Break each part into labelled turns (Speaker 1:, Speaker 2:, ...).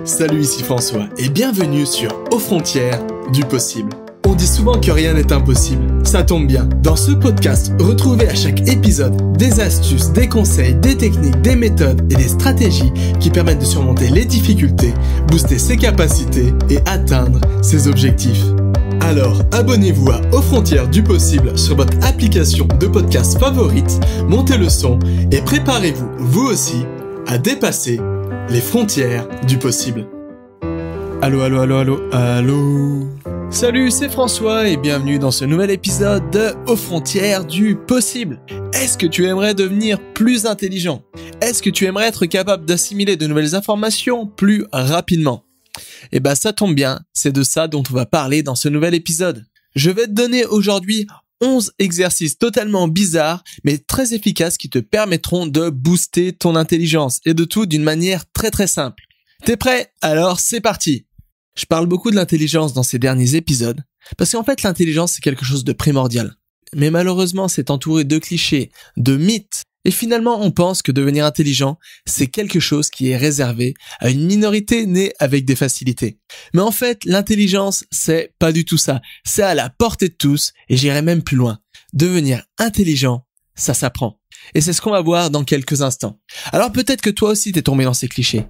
Speaker 1: Salut, ici François et bienvenue sur Aux frontières du possible. On dit souvent que rien n'est impossible. Ça tombe bien. Dans ce podcast, retrouvez à chaque épisode des astuces, des conseils, des techniques, des méthodes et des stratégies qui permettent de surmonter les difficultés, booster ses capacités et atteindre ses objectifs. Alors, abonnez-vous à Aux frontières du possible sur votre application de podcast favorite, montez le son et préparez-vous, vous aussi, à dépasser les frontières du possible. Allô. Salut, c'est François et bienvenue dans ce nouvel épisode de Aux frontières du possible. Est-ce que tu aimerais devenir plus intelligent? Est-ce que tu aimerais être capable d'assimiler de nouvelles informations plus rapidement? Eh ben ça tombe bien, c'est de ça dont on va parler dans ce nouvel épisode. Je vais te donner aujourd'hui 11 exercices totalement bizarres mais très efficaces qui te permettront de booster ton intelligence et de tout d'une manière très très simple. T'es prêt? Alors c'est parti! Je parle beaucoup de l'intelligence dans ces derniers épisodes parce qu'en fait l'intelligence c'est quelque chose de primordial. Mais malheureusement c'est entouré de clichés, de mythes et finalement on pense que devenir intelligent c'est quelque chose qui est réservé à une minorité née avec des facilités. Mais en fait l'intelligence c'est pas du tout ça, c'est à la portée de tous et j'irai même plus loin. Devenir intelligent, ça s'apprend. Et c'est ce qu'on va voir dans quelques instants. Alors peut-être que toi aussi t'es tombé dans ces clichés.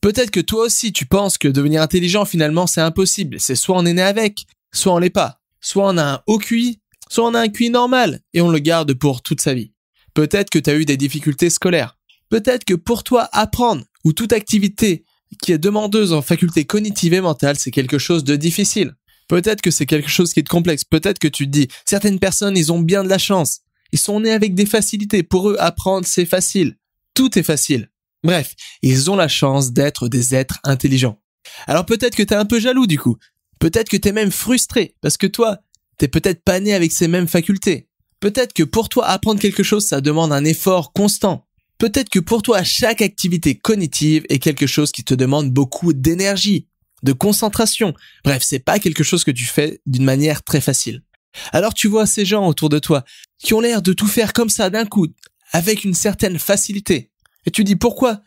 Speaker 1: Peut-être que toi aussi tu penses que devenir intelligent finalement c'est impossible, c'est soit on est né avec, soit on l'est pas, soit on a un haut QI, soit on a un QI normal et on le garde pour toute sa vie. Peut-être que tu as eu des difficultés scolaires, peut-être que pour toi apprendre ou toute activité qui est demandeuse en faculté cognitive et mentale c'est quelque chose de difficile. Peut-être que c'est quelque chose qui est complexe, peut-être que tu te dis certaines personnes ils ont bien de la chance, ils sont nés avec des facilités, pour eux apprendre c'est facile, tout est facile. Bref, ils ont la chance d'être des êtres intelligents. Alors peut-être que t'es un peu jaloux du coup. Peut-être que t'es même frustré parce que toi, t'es peut-être pas né avec ces mêmes facultés. Peut-être que pour toi, apprendre quelque chose, ça demande un effort constant. Peut-être que pour toi, chaque activité cognitive est quelque chose qui te demande beaucoup d'énergie, de concentration. Bref, c'est pas quelque chose que tu fais d'une manière très facile. Alors tu vois ces gens autour de toi qui ont l'air de tout faire comme ça d'un coup, avec une certaine facilité. Et tu dis pourquoi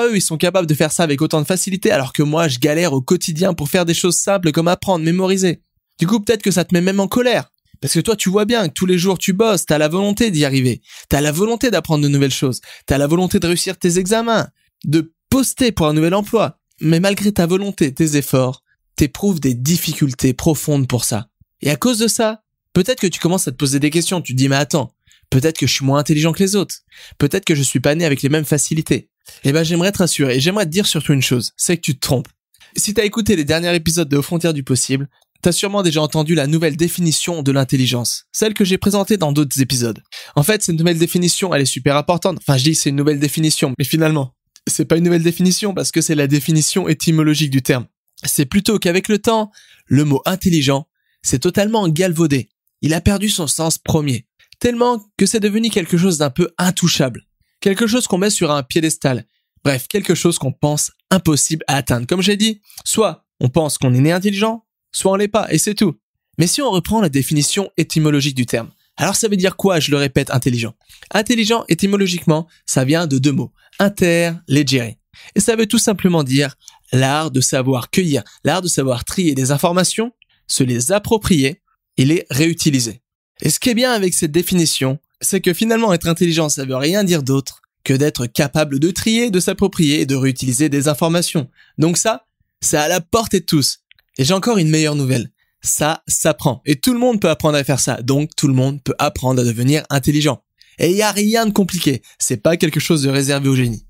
Speaker 1: eux ils sont capables de faire ça avec autant de facilité alors que moi je galère au quotidien pour faire des choses simples comme apprendre, mémoriser. Du coup peut-être que ça te met même en colère. Parce que toi tu vois bien que tous les jours tu bosses, t'as la volonté d'y arriver. T'as la volonté d'apprendre de nouvelles choses. T'as la volonté de réussir tes examens, de poster pour un nouvel emploi. Mais malgré ta volonté, tes efforts, t'éprouves des difficultés profondes pour ça. Et à cause de ça, peut-être que tu commences à te poser des questions. Tu te dis mais attends, peut-être que je suis moins intelligent que les autres. Peut-être que je suis pas né avec les mêmes facilités. Eh ben, j'aimerais te rassurer et j'aimerais te dire surtout une chose, c'est que tu te trompes. Si t'as écouté les derniers épisodes de Aux frontières du possible, t'as sûrement déjà entendu la nouvelle définition de l'intelligence. Celle que j'ai présentée dans d'autres épisodes. En fait, cette nouvelle définition, elle est super importante. Enfin, je dis que c'est une nouvelle définition. Mais finalement, c'est pas une nouvelle définition parce que c'est la définition étymologique du terme. C'est plutôt qu'avec le temps, le mot intelligent, c'est totalement galvaudé. Il a perdu son sens premier. Tellement que c'est devenu quelque chose d'un peu intouchable. Quelque chose qu'on met sur un piédestal. Bref, quelque chose qu'on pense impossible à atteindre. Comme j'ai dit, soit on pense qu'on est né intelligent, soit on l'est pas, et c'est tout. Mais si on reprend la définition étymologique du terme, alors ça veut dire quoi, je le répète, intelligent? Intelligent, étymologiquement, ça vient de deux mots. Interlegere. Et ça veut tout simplement dire l'art de savoir cueillir, l'art de savoir trier des informations, se les approprier et les réutiliser. Et ce qui est bien avec cette définition, c'est que finalement être intelligent, ça veut rien dire d'autre que d'être capable de trier, de s'approprier et de réutiliser des informations. Donc ça, c'est à la portée de tous. Et j'ai encore une meilleure nouvelle. Ça s'apprend. Et tout le monde peut apprendre à faire ça. Donc tout le monde peut apprendre à devenir intelligent. Et il n'y a rien de compliqué. C'est pas quelque chose de réservé au génie.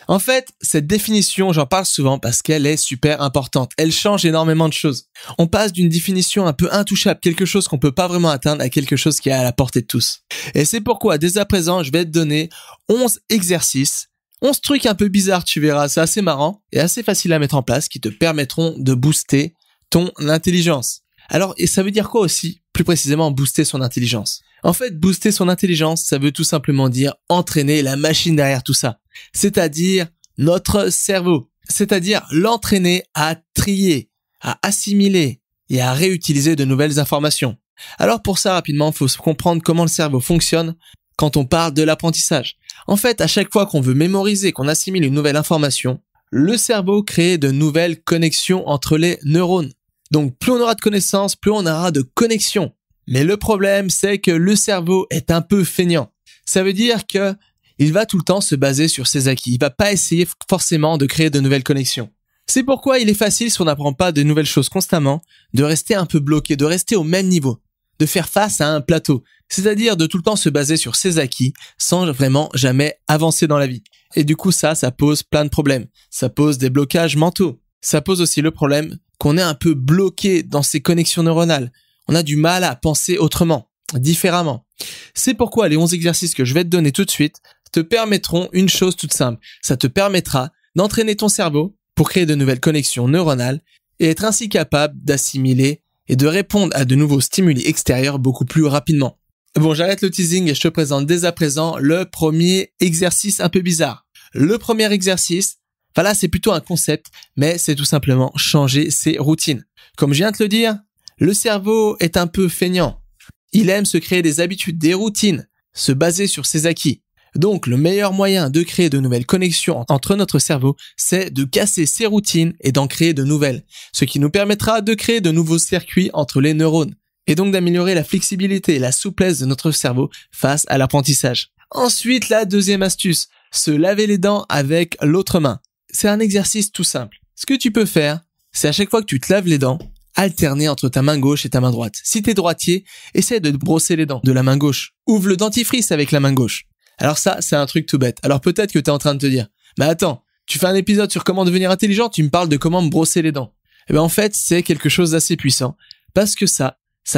Speaker 1: En fait, cette définition, j'en parle souvent parce qu'elle est super importante. Elle change énormément de choses. On passe d'une définition un peu intouchable, quelque chose qu'on peut pas vraiment atteindre, à quelque chose qui est à la portée de tous. Et c'est pourquoi, dès à présent, je vais te donner 11 exercices, 11 trucs un peu bizarres, tu verras, c'est assez marrant et assez facile à mettre en place qui te permettront de booster ton intelligence. Alors, et ça veut dire quoi aussi, plus précisément, booster son intelligence? En fait, booster son intelligence, ça veut tout simplement dire entraîner la machine derrière tout ça. C'est-à-dire notre cerveau. C'est-à-dire l'entraîner à trier, à assimiler et à réutiliser de nouvelles informations. Alors pour ça, rapidement, il faut comprendre comment le cerveau fonctionne quand on parle de l'apprentissage. En fait, à chaque fois qu'on veut mémoriser, qu'on assimile une nouvelle information, Le cerveau crée de nouvelles connexions entre les neurones. Donc plus on aura de connaissances, plus on aura de connexions. Mais le problème, c'est que le cerveau est un peu feignant. Ça veut dire que il va tout le temps se baser sur ses acquis. Il va pas essayer forcément de créer de nouvelles connexions. C'est pourquoi il est facile, si on n'apprend pas de nouvelles choses constamment, de rester un peu bloqué, de rester au même niveau, de faire face à un plateau. C'est-à-dire de tout le temps se baser sur ses acquis sans vraiment jamais avancer dans la vie. Et du coup, ça pose plein de problèmes. Ça pose des blocages mentaux. Ça pose aussi le problème qu'on est un peu bloqué dans ces connexions neuronales. On a du mal à penser autrement, différemment. C'est pourquoi les 11 exercices que je vais te donner tout de suite te permettront une chose toute simple. Ça te permettra d'entraîner ton cerveau pour créer de nouvelles connexions neuronales et être ainsi capable d'assimiler et de répondre à de nouveaux stimuli extérieurs beaucoup plus rapidement. Bon, j'arrête le teasing et je te présente dès à présent le premier exercice un peu bizarre. Le premier exercice, là c'est plutôt un concept, mais c'est tout simplement changer ses routines. Comme je viens de te le dire, le cerveau est un peu feignant. Il aime se créer des habitudes, des routines, se baser sur ses acquis. Donc, le meilleur moyen de créer de nouvelles connexions entre notre cerveau, c'est de casser ses routines et d'en créer de nouvelles, ce qui nous permettra de créer de nouveaux circuits entre les neurones, et donc d'améliorer la flexibilité et la souplesse de notre cerveau face à l'apprentissage. Ensuite, la deuxième astuce, se laver les dents avec l'autre main. C'est un exercice tout simple. Ce que tu peux faire, c'est à chaque fois que tu te laves les dents, alterner entre ta main gauche et ta main droite. Si t'es droitier, essaie de te brosser les dents de la main gauche. Ouvre le dentifrice avec la main gauche. Alors ça, c'est un truc tout bête. Alors peut-être que t'es en train de te dire, mais attends, tu fais un épisode sur comment devenir intelligent, tu me parles de comment me brosser les dents. Eh ben en fait, c'est quelque chose d'assez puissant, parce que ça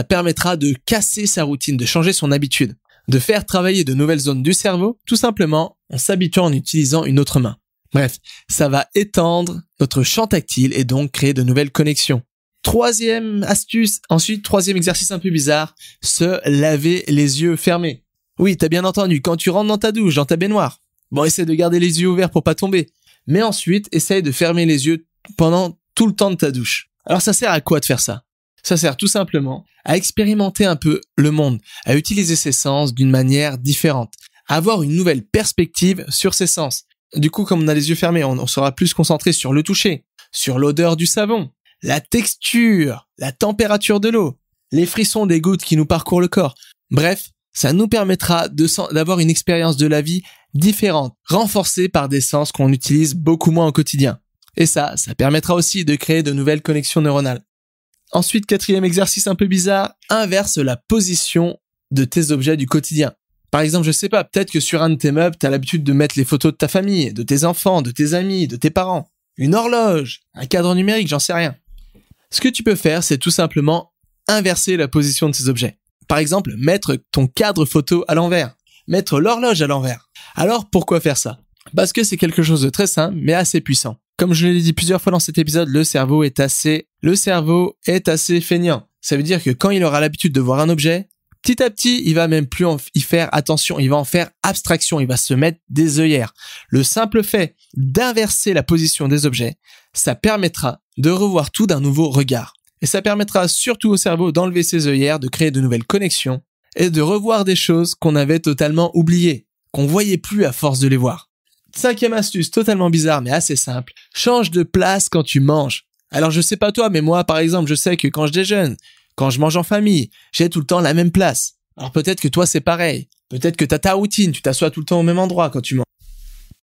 Speaker 1: permettra de casser sa routine, de changer son habitude, de faire travailler de nouvelles zones du cerveau, tout simplement en s'habituant en utilisant une autre main. Bref, ça va étendre notre champ tactile et donc créer de nouvelles connexions. Troisième astuce, ensuite troisième exercice un peu bizarre, se laver les yeux fermés. Oui, t'as bien entendu, quand tu rentres dans ta douche, dans ta baignoire, bon, essaie de garder les yeux ouverts pour pas tomber. Mais ensuite, essaye de fermer les yeux pendant tout le temps de ta douche. Alors ça sert à quoi de faire ça? Ça sert tout simplement à expérimenter un peu le monde, à utiliser ses sens d'une manière différente, à avoir une nouvelle perspective sur ses sens. Du coup, comme on a les yeux fermés, on sera plus concentré sur le toucher, sur l'odeur du savon, la texture, la température de l'eau, les frissons des gouttes qui nous parcourent le corps. Bref, ça nous permettra d'avoir une expérience de la vie différente, renforcée par des sens qu'on utilise beaucoup moins au quotidien. Et ça permettra aussi de créer de nouvelles connexions neuronales. Ensuite, quatrième exercice un peu bizarre, inverse la position de tes objets du quotidien. Par exemple, je sais pas, peut-être que sur un de tes meubles, t'as l'habitude de mettre les photos de ta famille, de tes enfants, de tes amis, de tes parents. Une horloge, un cadre numérique, j'en sais rien. Ce que tu peux faire, c'est tout simplement inverser la position de ces objets. Par exemple, mettre ton cadre photo à l'envers, mettre l'horloge à l'envers. Alors, pourquoi faire ça? Parce que c'est quelque chose de très simple, mais assez puissant. Comme je l'ai dit plusieurs fois dans cet épisode, le cerveau est assez feignant. Ça veut dire que quand il aura l'habitude de voir un objet, petit à petit, il va même plus y faire attention, il va en faire abstraction, il va se mettre des œillères. Le simple fait d'inverser la position des objets, ça permettra de revoir tout d'un nouveau regard. Et ça permettra surtout au cerveau d'enlever ses œillères, de créer de nouvelles connexions et de revoir des choses qu'on avait totalement oubliées, qu'on voyait plus à force de les voir. Cinquième astuce, totalement bizarre mais assez simple, change de place quand tu manges. Alors je sais pas toi, mais moi par exemple, je sais que quand je déjeune, quand je mange en famille, j'ai tout le temps la même place. Alors peut-être que toi c'est pareil, peut-être que t'as ta routine, tu t'assois tout le temps au même endroit quand tu manges.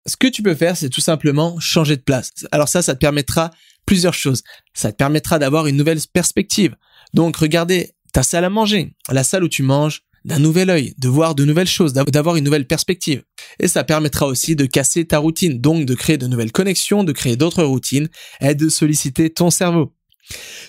Speaker 1: Ce que tu peux faire, c'est tout simplement changer de place. Alors ça te permettra plusieurs choses. Ça te permettra d'avoir une nouvelle perspective. Donc regarder ta salle à manger, la salle où tu manges, d'un nouvel œil, de voir de nouvelles choses, d'avoir une nouvelle perspective. Et ça permettra aussi de casser ta routine, donc de créer de nouvelles connexions, de créer d'autres routines et de solliciter ton cerveau.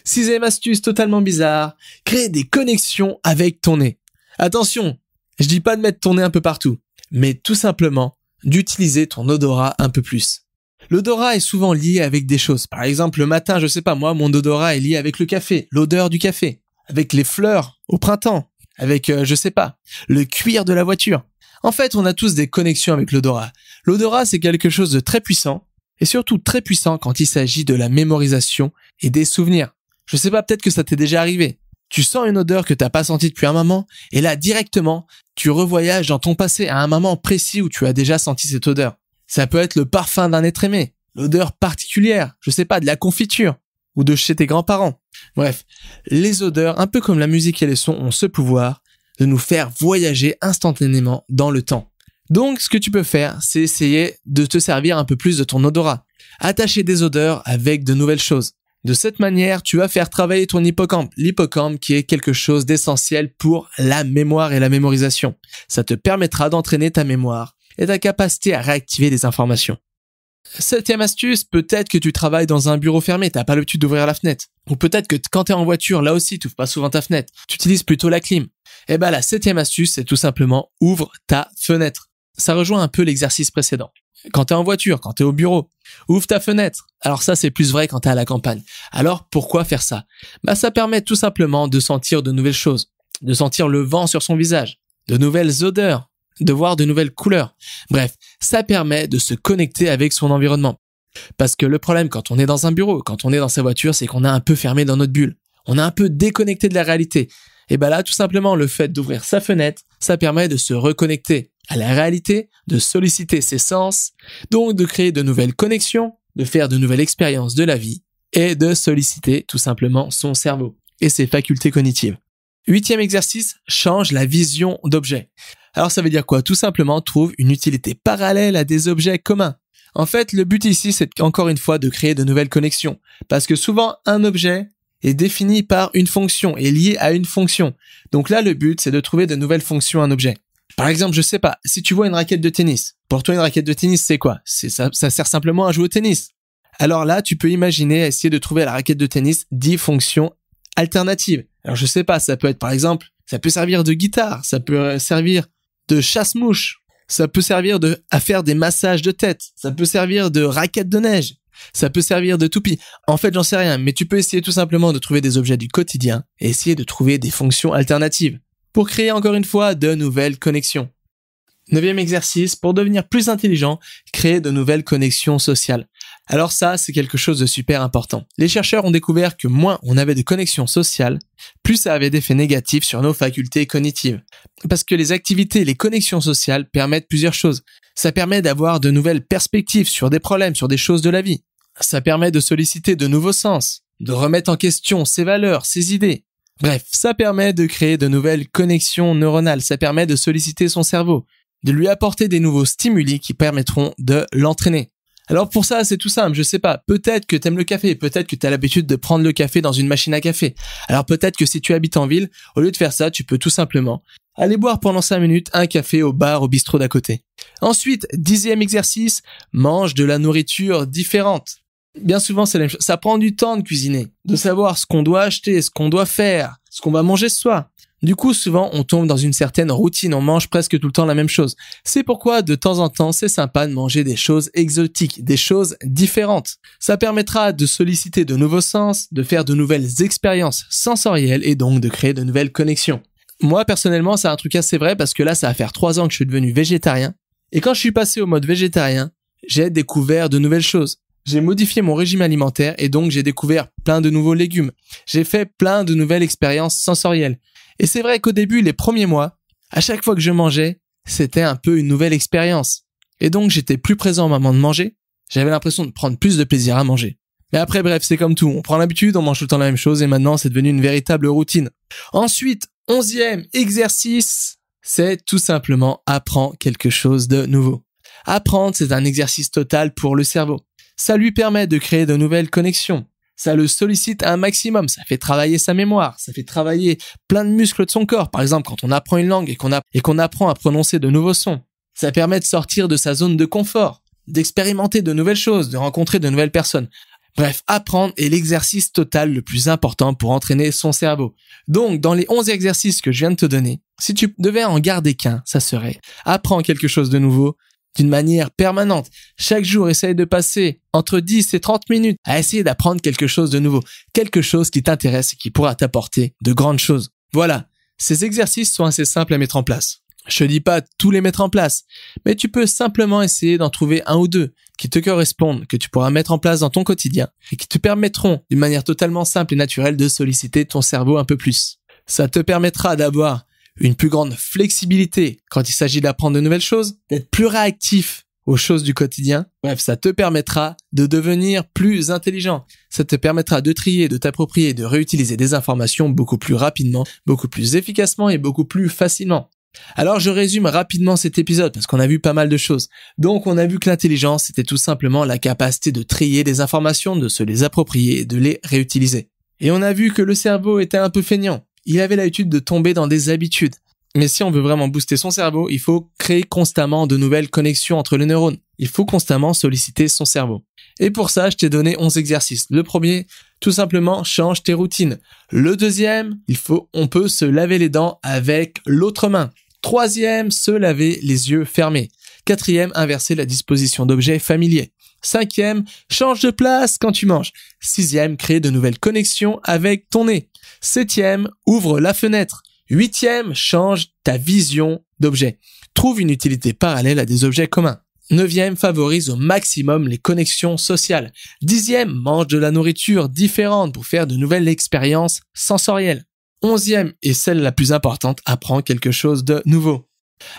Speaker 1: Sixième astuce totalement bizarre, créer des connexions avec ton nez. Attention, je dis pas de mettre ton nez un peu partout, mais tout simplement d'utiliser ton odorat un peu plus. L'odorat est souvent lié avec des choses. Par exemple, le matin, je sais pas moi, mon odorat est lié avec le café, l'odeur du café, avec les fleurs au printemps, avec, je sais pas, le cuir de la voiture. En fait, on a tous des connexions avec l'odorat. L'odorat, c'est quelque chose de très puissant, et surtout très puissant quand il s'agit de la mémorisation et des souvenirs. Je sais pas, peut-être que ça t'est déjà arrivé. Tu sens une odeur que t'as pas sentie depuis un moment, et là, directement, tu revoyages dans ton passé à un moment précis où tu as déjà senti cette odeur. Ça peut être le parfum d'un être aimé, l'odeur particulière, je sais pas, de la confiture ou de chez tes grands-parents. Bref, les odeurs, un peu comme la musique et les sons, ont ce pouvoir de nous faire voyager instantanément dans le temps. Donc, ce que tu peux faire, c'est essayer de te servir un peu plus de ton odorat. Attacher des odeurs avec de nouvelles choses. De cette manière, tu vas faire travailler ton hippocampe. L'hippocampe qui est quelque chose d'essentiel pour la mémoire et la mémorisation. Ça te permettra d'entraîner ta mémoire et ta capacité à réactiver des informations. 7e astuce, peut-être que tu travailles dans un bureau fermé, t'as pas l'habitude d'ouvrir la fenêtre. Ou peut-être que quand t'es en voiture, là aussi, tu ouvres pas souvent ta fenêtre. Tu utilises plutôt la clim. Eh ben, la 7e astuce, c'est tout simplement ouvre ta fenêtre. Ça rejoint un peu l'exercice précédent. Quand t'es en voiture, quand t'es au bureau, ouvre ta fenêtre. Alors ça, c'est plus vrai quand t'es à la campagne. Alors, pourquoi faire ça? Ça permet tout simplement de sentir de nouvelles choses, de sentir le vent sur son visage, de nouvelles odeurs, de voir de nouvelles couleurs. Bref, ça permet de se connecter avec son environnement. Parce que le problème quand on est dans un bureau, quand on est dans sa voiture, c'est qu'on est un peu fermé dans notre bulle. On est un peu déconnecté de la réalité. Et là, tout simplement, le fait d'ouvrir sa fenêtre, ça permet de se reconnecter à la réalité, de solliciter ses sens, donc de créer de nouvelles connexions, de faire de nouvelles expériences de la vie et de solliciter tout simplement son cerveau et ses facultés cognitives. 8e exercice, change la vision d'objets. Alors ça veut dire quoi? Tout simplement, trouve une utilité parallèle à des objets communs. En fait, le but ici, c'est encore une fois de créer de nouvelles connexions. Parce que souvent, un objet est défini par une fonction, est lié à une fonction. Donc là, le but, c'est de trouver de nouvelles fonctions à un objet. Par exemple, je sais pas, si tu vois une raquette de tennis, pour toi, une raquette de tennis, c'est quoi? Ça sert simplement à jouer au tennis. Alors là, tu peux imaginer essayer de trouver à la raquette de tennis 10 fonctions alternatives. Alors je sais pas, ça peut être par exemple, ça peut servir de guitare, ça peut servir de chasse-mouche, ça peut servir à faire des massages de tête, ça peut servir de raquette de neige, ça peut servir de toupie. En fait, j'en sais rien, mais tu peux essayer tout simplement de trouver des objets du quotidien et essayer de trouver des fonctions alternatives pour créer encore une fois de nouvelles connexions. 9e exercice, pour devenir plus intelligent, créer de nouvelles connexions sociales. Alors ça, c'est quelque chose de super important. Les chercheurs ont découvert que moins on avait de connexions sociales, plus ça avait d'effets négatifs sur nos facultés cognitives. Parce que les activités et les connexions sociales permettent plusieurs choses. Ça permet d'avoir de nouvelles perspectives sur des problèmes, sur des choses de la vie. Ça permet de solliciter de nouveaux sens, de remettre en question ses valeurs, ses idées. Bref, ça permet de créer de nouvelles connexions neuronales, ça permet de solliciter son cerveau, de lui apporter des nouveaux stimuli qui permettront de l'entraîner. Alors pour ça, c'est tout simple, je sais pas, peut-être que t'aimes le café, peut-être que t'as l'habitude de prendre le café dans une machine à café. Alors peut-être que si tu habites en ville, au lieu de faire ça, tu peux tout simplement aller boire pendant 5 minutes un café au bar, au bistrot d'à côté. Ensuite, 10e exercice, mange de la nourriture différente. Bien souvent, c'est la même chose. Ça prend du temps de cuisiner, de savoir ce qu'on doit acheter, ce qu'on doit faire, ce qu'on va manger ce soir. Du coup, souvent, on tombe dans une certaine routine, on mange presque tout le temps la même chose. C'est pourquoi, de temps en temps, c'est sympa de manger des choses exotiques, des choses différentes. Ça permettra de solliciter de nouveaux sens, de faire de nouvelles expériences sensorielles et donc de créer de nouvelles connexions. Moi, personnellement, c'est un truc assez vrai parce que là, ça va faire 3 ans que je suis devenu végétarien. Et quand je suis passé au mode végétarien, j'ai découvert de nouvelles choses. J'ai modifié mon régime alimentaire et donc j'ai découvert plein de nouveaux légumes. J'ai fait plein de nouvelles expériences sensorielles. Et c'est vrai qu'au début, les premiers mois, à chaque fois que je mangeais, c'était un peu une nouvelle expérience. Et donc, j'étais plus présent au moment de manger. J'avais l'impression de prendre plus de plaisir à manger. Mais après, bref, c'est comme tout. On prend l'habitude, on mange tout le temps la même chose et maintenant, c'est devenu une véritable routine. Ensuite, 11e exercice, c'est tout simplement apprendre quelque chose de nouveau. Apprendre, c'est un exercice total pour le cerveau. Ça lui permet de créer de nouvelles connexions. Ça le sollicite à un maximum, ça fait travailler sa mémoire, ça fait travailler plein de muscles de son corps. Par exemple, quand on apprend une langue et qu'on apprend à prononcer de nouveaux sons, ça permet de sortir de sa zone de confort, d'expérimenter de nouvelles choses, de rencontrer de nouvelles personnes. Bref, apprendre est l'exercice total le plus important pour entraîner son cerveau. Donc, dans les 11 exercices que je viens de te donner, si tu devais en garder qu'un, ça serait apprends quelque chose de nouveau, d'une manière permanente. Chaque jour, essaye de passer entre 10 et 30 minutes à essayer d'apprendre quelque chose de nouveau, quelque chose qui t'intéresse et qui pourra t'apporter de grandes choses. Voilà, ces exercices sont assez simples à mettre en place. Je te dis pas tous les mettre en place, mais tu peux simplement essayer d'en trouver un ou deux qui te correspondent, que tu pourras mettre en place dans ton quotidien et qui te permettront d'une manière totalement simple et naturelle de solliciter ton cerveau un peu plus. Ça te permettra d'avoir une plus grande flexibilité quand il s'agit d'apprendre de nouvelles choses, d'être plus réactif aux choses du quotidien. Bref, ça te permettra de devenir plus intelligent. Ça te permettra de trier, de t'approprier, de réutiliser des informations beaucoup plus rapidement, beaucoup plus efficacement et beaucoup plus facilement. Alors je résume rapidement cet épisode parce qu'on a vu pas mal de choses. Donc on a vu que l'intelligence c'était tout simplement la capacité de trier des informations, de se les approprier et de les réutiliser. Et on a vu que le cerveau était un peu feignant. Il avait l'habitude de tomber dans des habitudes. Mais si on veut vraiment booster son cerveau, il faut créer constamment de nouvelles connexions entre les neurones. Il faut constamment solliciter son cerveau. Et pour ça, je t'ai donné 11 exercices. Le premier, tout simplement, change tes routines. Le deuxième, on peut se laver les dents avec l'autre main. Troisième, se laver les yeux fermés. Quatrième, inverser la disposition d'objets familiers. Cinquième, change de place quand tu manges. Sixième, créer de nouvelles connexions avec ton nez. Septième, ouvre la fenêtre. Huitième, change ta vision d'objets. Trouve une utilité parallèle à des objets communs. Neuvième, favorise au maximum les connexions sociales. Dixième, mange de la nourriture différente pour faire de nouvelles expériences sensorielles. Onzième, et celle la plus importante, apprends quelque chose de nouveau.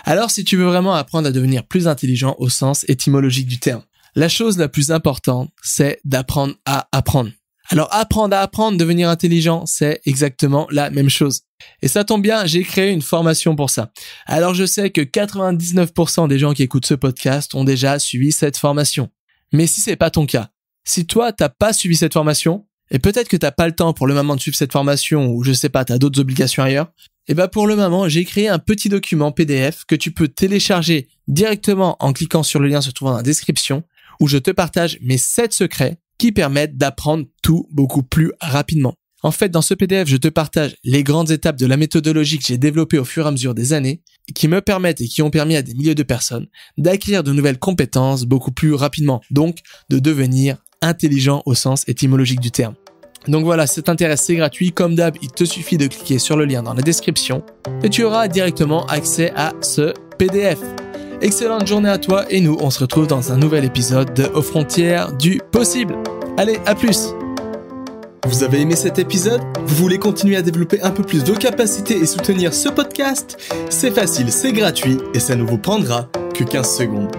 Speaker 1: Alors si tu veux vraiment apprendre à devenir plus intelligent au sens étymologique du terme, la chose la plus importante, c'est d'apprendre à apprendre. Alors apprendre à apprendre, devenir intelligent, c'est exactement la même chose. Et ça tombe bien, j'ai créé une formation pour ça. Alors je sais que 99% des gens qui écoutent ce podcast ont déjà suivi cette formation. Mais si c'est pas ton cas, si toi t'as pas suivi cette formation, et peut-être que t'as pas le temps pour le moment de suivre cette formation, ou je sais pas, t'as d'autres obligations ailleurs, et pour le moment, j'ai créé un petit document PDF que tu peux télécharger directement en cliquant sur le lien se trouvant dans la description, où je te partage mes 7 secrets qui permettent d'apprendre tout beaucoup plus rapidement. En fait, dans ce PDF, je te partage les grandes étapes de la méthodologie que j'ai développée au fur et à mesure des années, qui me permettent et qui ont permis à des milliers de personnes d'acquérir de nouvelles compétences beaucoup plus rapidement, donc de devenir intelligent au sens étymologique du terme. Donc voilà, si ça t'intéresse, c'est gratuit. Comme d'hab, il te suffit de cliquer sur le lien dans la description et tu auras directement accès à ce PDF. Excellente journée à toi et nous, on se retrouve dans un nouvel épisode de Aux frontières du possible. Allez, à plus! Vous avez aimé cet épisode? Vous voulez continuer à développer un peu plus vos capacités et soutenir ce podcast? C'est facile, c'est gratuit et ça ne vous prendra que 15 secondes.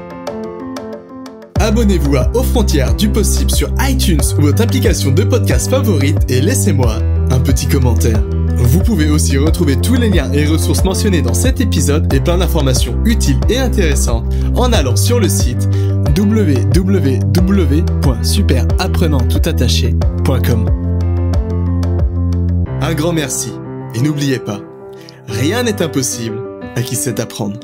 Speaker 1: Abonnez-vous à Aux frontières du possible sur iTunes ou votre application de podcast favorite et laissez-moi un petit commentaire. Vous pouvez aussi retrouver tous les liens et ressources mentionnés dans cet épisode et plein d'informations utiles et intéressantes en allant sur le site www.superapprenanttoutattaché.com. Un grand merci et n'oubliez pas, rien n'est impossible à qui sait apprendre.